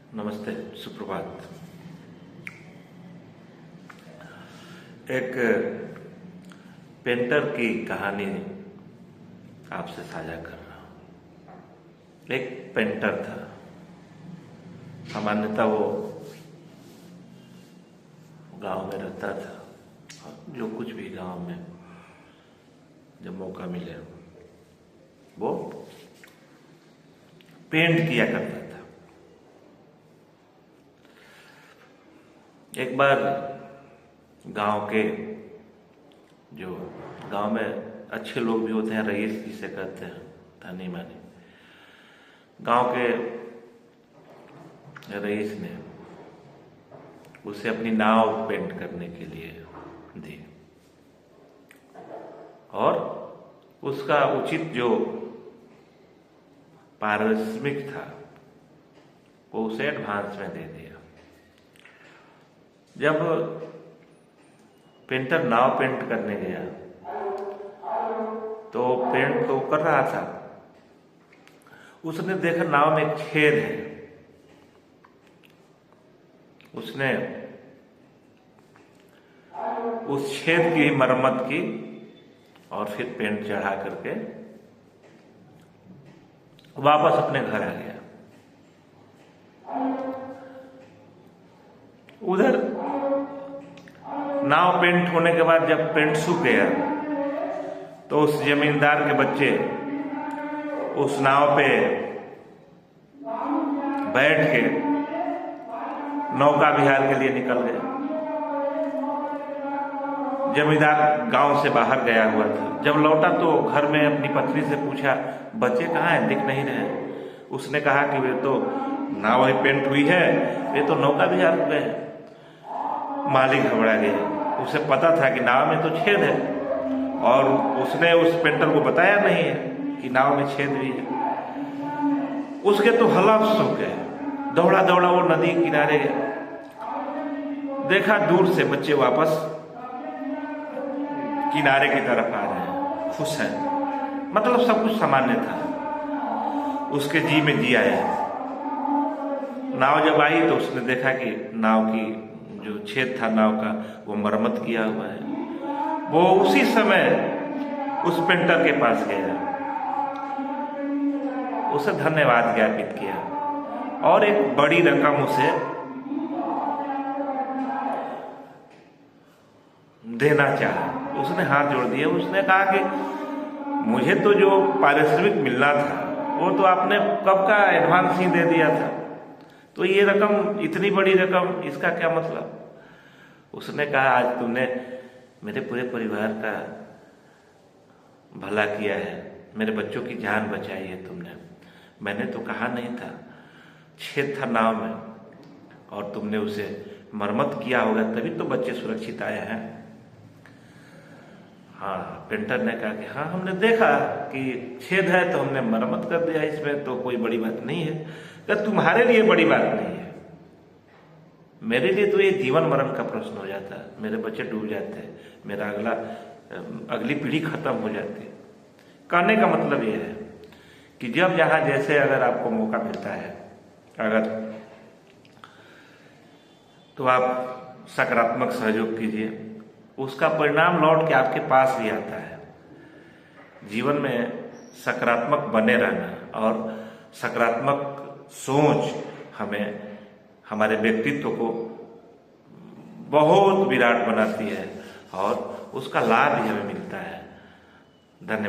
नमस्ते, सुप्रभात। एक पेंटर की कहानी आपसे साझा कर रहा हूँ। एक पेंटर था, सामान्यतः वो गांव में रहता था। जो कुछ भी गांव में जब मौका मिले वो पेंट किया करता था। एक बार गांव के जो गांव में अच्छे लोग भी होते हैं, रईस जिसे कहते हैं, धनी मानी, गांव के रईस ने उसे अपनी नाव पेंट करने के लिए दी और उसका उचित जो पारिश्रमिक था वो उसे एडवांस में दे दिया। जब पेंटर नाव पेंट करने गया तो पेंट तो कर रहा था, उसने देखा नाव में एक छेद है। उसने उस छेद की मरम्मत की और फिर पेंट चढ़ा करके वापस अपने घर आ गया। उधर नाव पेंट होने के बाद जब पेंट सूख गया तो उस जमींदार के बच्चे उस नाव पे बैठ के नौका विहार के लिए निकल गए। जमींदार गांव से बाहर गया हुआ था। जब लौटा तो घर में अपनी पत्नी से पूछा, बच्चे कहाँ हैं, दिख नहीं रहे। उसने कहा कि वे तो नाव ही पेंट हुई है, वे तो नौका विहार हो गए। मालिक घबरा गया। उसे पता था कि नाव में तो छेद है और उसने उस पेंटर को बताया नहीं है कि नाव में छेद भी है। उसके तो हालात सूख गए। दौड़ा दौड़ा वो नदी किनारे गया। देखा दूर से बच्चे वापस किनारे की तरफ आ रहे हैं, खुश हैं, मतलब सब कुछ सामान्य था। उसके जी में जी आया। नाव जब आई तो उसने देखा कि नाव की जो छेद था नाव का वो मरम्मत किया हुआ है। वो उसी समय उस पेंटर के पास गया, उसे धन्यवाद ज्ञापित किया और एक बड़ी रकम उसे देना चाहा। उसने हाथ जोड़ दिया। उसने कहा कि मुझे तो जो पारिश्रमिक मिलना था वो तो आपने कब का एडवांस ही दे दिया था, तो ये रकम, इतनी बड़ी रकम, इसका क्या मतलब। उसने कहा, आज तुमने मेरे पूरे परिवार का भला किया है, मेरे बच्चों की जान बचाई है तुमने। मैंने तो कहा नहीं था, छेद था नाव में और तुमने उसे मरम्मत किया होगा तभी तो बच्चे सुरक्षित आए हैं। हाँ, पेंटर ने कहा कि हाँ, हमने देखा कि छेद है तो हमने मरम्मत कर दिया, इसमें तो कोई बड़ी बात नहीं है। तो तुम्हारे लिए बड़ी बात नहीं है, मेरे लिए तो ये जीवन मरण का प्रश्न हो जाता, मेरे बच्चे डूब जाते, मेरा अगली पीढ़ी खत्म हो जाती। कहने का मतलब ये है कि जब जहां जैसे अगर आपको मौका मिलता है अगर, तो आप सकारात्मक सहयोग कीजिए, उसका परिणाम लौट के आपके पास भी आता है। जीवन में सकारात्मक बने रहना और सकारात्मक सोच हमें हमारे व्यक्तित्व को बहुत विराट बनाती है और उसका लाभ भी हमें मिलता है। धन्यवाद।